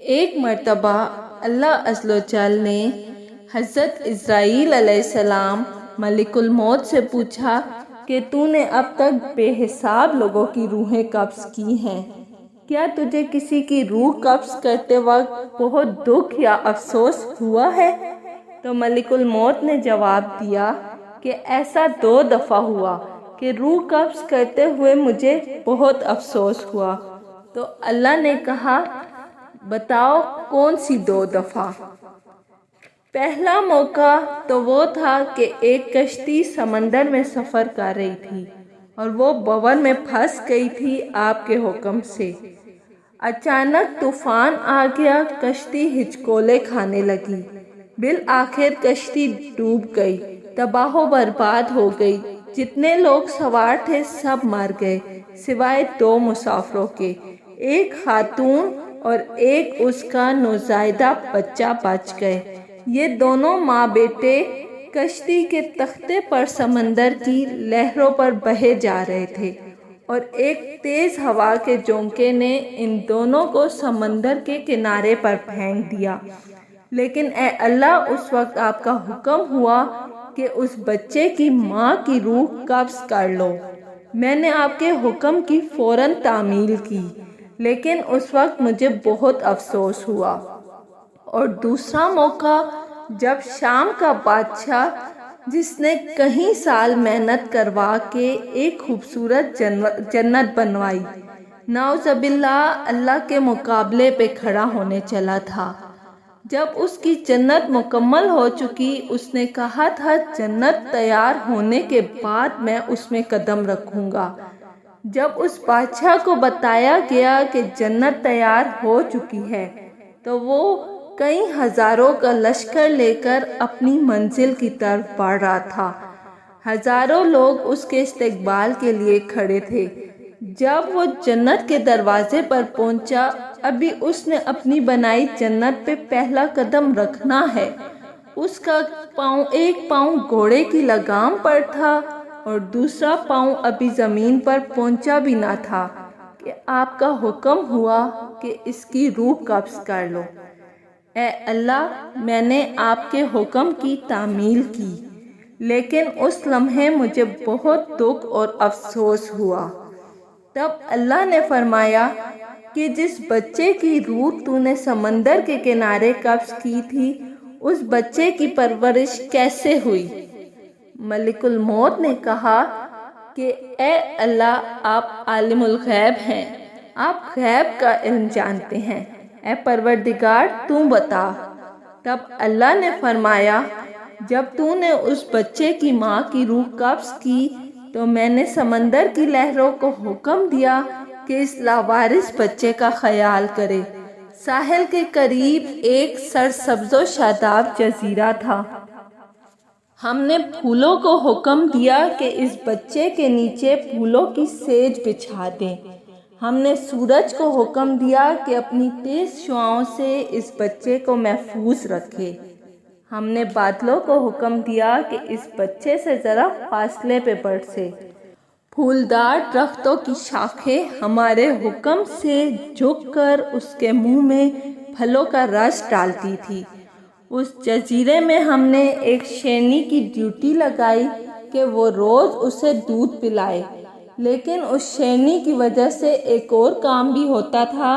ایک مرتبہ اللہ عز و جل نے حضرت اسرائیل علیہ السلام ملک الموت سے پوچھا کہ تو نے اب تک بے حساب لوگوں کی روحیں قبض کی ہیں، کیا تجھے کسی کی روح قبض کرتے وقت بہت دکھ یا افسوس ہوا ہے؟ تو ملک الموت نے جواب دیا کہ ایسا 2 دفعہ ہوا کہ روح قبض کرتے ہوئے مجھے بہت افسوس ہوا۔ تو اللہ نے کہا، بتاؤ کون سی 2 دفعہ؟ پہلا موقع تو وہ تھا کہ ایک کشتی سمندر میں سفر کر رہی تھی اور وہ بحر میں پھنس گئی تھی آپ کے حکم سے۔ اچانک طوفان آ گیا، کشتی ہچکولے کھانے لگی، بالآخر کشتی ڈوب گئی، تباہ و برباد ہو گئی، جتنے لوگ سوار تھے سب مر گئے سوائے 2 مسافروں کے، ایک خاتون اور ایک اس کا نوزائیدہ بچہ بچ گئے۔ یہ دونوں ماں بیٹے کشتی کے تختے پر سمندر کی لہروں پر بہے جا رہے تھے اور ایک تیز ہوا کے جھونکے نے ان دونوں کو سمندر کے کنارے پر پھینک دیا۔ لیکن اے اللہ، اس وقت آپ کا حکم ہوا کہ اس بچے کی ماں کی روح قبض کر لو۔ میں نے آپ کے حکم کی فوراً تعمیل کی، لیکن اس وقت مجھے بہت افسوس ہوا۔ اور دوسرا موقع جب شام کا بادشاہ، جس نے کئی سال محنت کروا کے ایک خوبصورت جنت بنوائی، نعوذ باللہ اللہ کے مقابلے پہ کھڑا ہونے چلا تھا، جب اس کی جنت مکمل ہو چکی، اس نے کہا تھا جنت تیار ہونے کے بعد میں اس میں قدم رکھوں گا۔ جب اس بادشاہ کو بتایا گیا کہ جنت تیار ہو چکی ہے تو وہ کئی ہزاروں کا لشکر لے کر اپنی منزل کی طرف بڑھ رہا تھا۔ ہزاروں لوگ اس کے استقبال کے لیے کھڑے تھے۔ جب وہ جنت کے دروازے پر پہنچا، ابھی اس نے اپنی بنائی جنت پہ پہلا قدم رکھنا ہے، اس کا ایک پاؤں گھوڑے کی لگام پر تھا اور دوسرا پاؤں ابھی زمین پر پہنچا بھی نہ تھا کہ آپ کا حکم ہوا کہ اس کی روح قبض کر لو۔ اے اللہ، میں نے آپ کے حکم کی تعمیل کی، لیکن اس لمحے مجھے بہت دکھ اور افسوس ہوا۔ تب اللہ نے فرمایا کہ جس بچے کی روح تو نے سمندر کے کنارے قبض کی تھی، اس بچے کی پرورش کیسے ہوئی؟ ملک الموت نے کہا کہ اے اللہ، آپ عالم الغیب ہیں، آپ غیب کا علم جانتے ہیں، اے پروردگار تو بتا۔ تب اللہ نے فرمایا، جب تو نے اس بچے کی ماں کی روح قبض کی تو میں نے سمندر کی لہروں کو حکم دیا کہ اس لاوارث بچے کا خیال کرے۔ ساحل کے قریب ایک سرسبز و شاداب جزیرہ تھا۔ ہم نے پھولوں کو حکم دیا کہ اس بچے کے نیچے پھولوں کی سیج بچھا دیں۔ ہم نے سورج کو حکم دیا کہ اپنی تیز شعاؤں سے اس بچے کو محفوظ رکھے۔ ہم نے بادلوں کو حکم دیا کہ اس بچے سے ذرا فاصلے پہ برسے۔ پھولدار درختوں کی شاخیں ہمارے حکم سے جھک کر اس کے منہ میں پھلوں کا رس ڈالتی تھی۔ اس جزیرے میں ہم نے ایک شیرنی کی ڈیوٹی لگائی کہ وہ روز اسے دودھ پلائے، لیکن اس شیرنی کی وجہ سے ایک اور کام بھی ہوتا تھا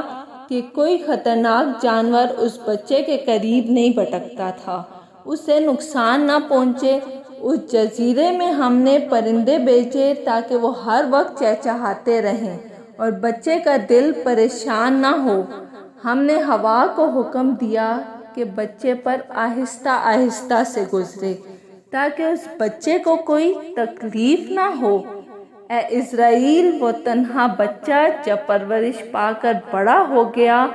کہ کوئی خطرناک جانور اس بچے کے قریب نہیں بھٹکتا تھا، اسے نقصان نہ پہنچے۔ اس جزیرے میں ہم نے پرندے بھیجے تاکہ وہ ہر وقت چہچہاتے رہیں اور بچے کا دل پریشان نہ ہو۔ ہم نے ہوا کو حکم دیا کہ بچے پر آہستہ آہستہ سے گزرے تاکہ اس بچے کو کوئی تکلیف نہ ہو۔ اے اسرائیل، وہ تنہا بچہ جب پرورش پا کر بڑا ہو گیا،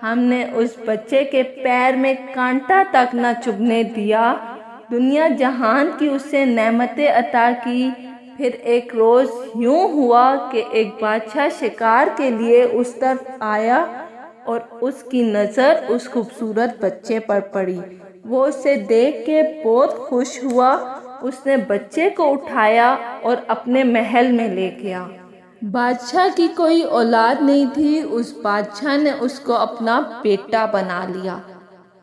ہم نے اس بچے کے پیر میں کانٹا تک نہ چبھنے دیا۔ دنیا جہان کی اسے نعمتیں عطا کی۔ پھر ایک روز یوں ہوا کہ ایک بادشاہ شکار کے لیے اس طرف آیا اور اس کی نظر اس خوبصورت بچے پر پڑی۔ وہ اسے دیکھ کے بہت خوش ہوا، اس نے بچے کو اٹھایا اور اپنے محل میں لے گیا۔ بادشاہ کی کوئی اولاد نہیں تھی، اس بادشاہ نے اس کو اپنا بیٹا بنا لیا۔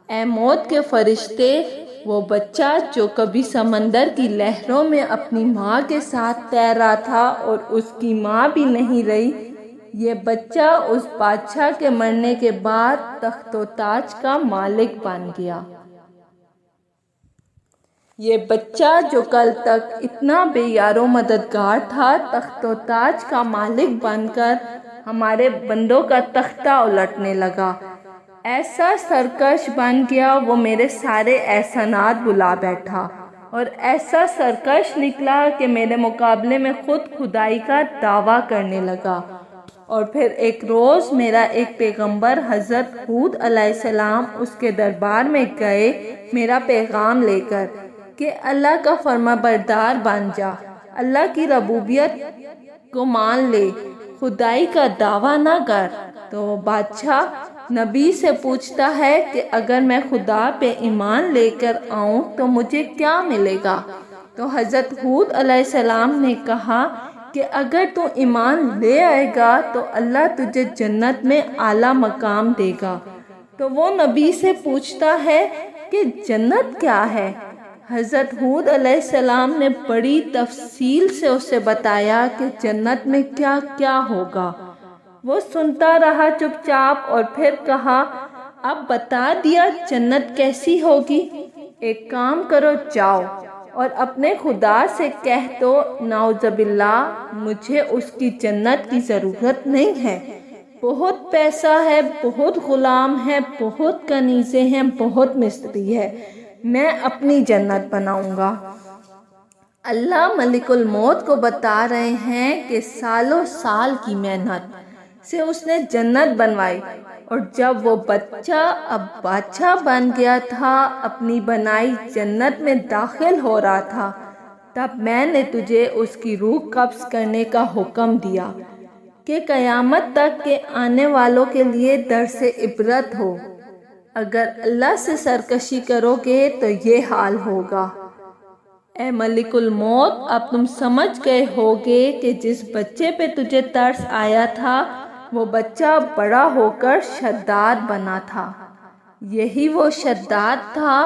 اے موت کے فرشتے، وہ بچہ جو کبھی سمندر کی لہروں میں اپنی ماں کے ساتھ تیر رہا تھا اور اس کی ماں بھی نہیں رہی، یہ بچہ اس بادشاہ کے مرنے کے بعد تخت و تاج کا مالک بن گیا۔ یہ بچہ جو کل تک اتنا بے یار و مددگار تھا، تخت و تاج کا مالک بن کر ہمارے بندوں کا تختہ الٹنے لگا۔ ایسا سرکش بن گیا، وہ میرے سارے احسانات بلا بیٹھا اور ایسا سرکش نکلا کہ میرے مقابلے میں خود خدائی کا دعویٰ کرنے لگا۔ اور پھر ایک روز میرا ایک پیغمبر حضرت ہود علیہ السلام اس کے دربار میں گئے میرا پیغام لے کر کہ اللہ کا فرما بردار بن جا، اللہ کی ربوبیت کو مان لے، خدائی کا دعویٰ نہ کر۔ تو بادشاہ نبی سے پوچھتا ہے کہ اگر میں خدا پہ ایمان لے کر آؤں تو مجھے کیا ملے گا؟ تو حضرت ہود علیہ السلام نے کہا کہ اگر تو ایمان لے آئے گا تو اللہ تجھے جنت میں اعلیٰ مقام دے گا۔ تو وہ نبی سے پوچھتا ہے کہ جنت کیا ہے؟ حضرت ہود علیہ السلام نے بڑی تفصیل سے اسے بتایا کہ جنت میں کیا کیا ہوگا۔ وہ سنتا رہا چپ چاپ اور پھر کہا، اب بتا دیا جنت کیسی ہوگی؟ ایک کام کرو، جاؤ اور اپنے خدا سے کہہ دو، نعوذ باللہ، مجھے اس کی جنت کی ضرورت نہیں ہے، بہت پیسہ ہے، بہت غلام ہے، بہت کنیزیں ہیں، بہت مستری ہے، میں اپنی جنت بناؤں گا۔ اللہ ملک الموت کو بتا رہے ہیں کہ سالوں سال کی محنت سے اس نے جنت بنوائی، اور جب وہ بچہ اب بادشاہ بن گیا تھا، اپنی بنائی جنت میں داخل ہو رہا تھا، تب میں نے تجھے اس کی روح قبض کرنے کا حکم دیا کہ قیامت تک کے آنے والوں کے لیے درس عبرت ہو۔ اگر اللہ سے سرکشی کرو گے تو یہ حال ہوگا۔ اے ملک الموت، اب تم سمجھ گئے ہوگے کہ جس بچے پہ تجھے ترس آیا تھا وہ بچہ بڑا ہو کر شداد بنا تھا۔ یہی وہ شداد تھا۔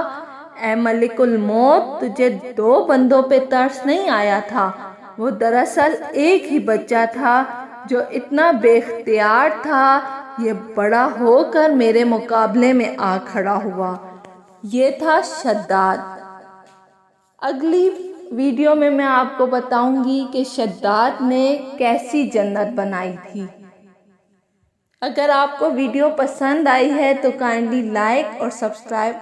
اے ملک الموت، تجھے 2 بندوں پہ ترس نہیں آیا تھا، وہ دراصل ایک ہی بچہ تھا جو اتنا بے اختیار تھا، یہ بڑا ہو کر میرے مقابلے میں آ کھڑا ہوا۔ یہ تھا شداد۔ اگلی ویڈیو میں آپ کو بتاؤں گی کہ شداد نے کیسی جنت بنائی تھی۔ اگر آپ کو ویڈیو پسند آئی ہے تو کائنڈلی لائک اور سبسکرائب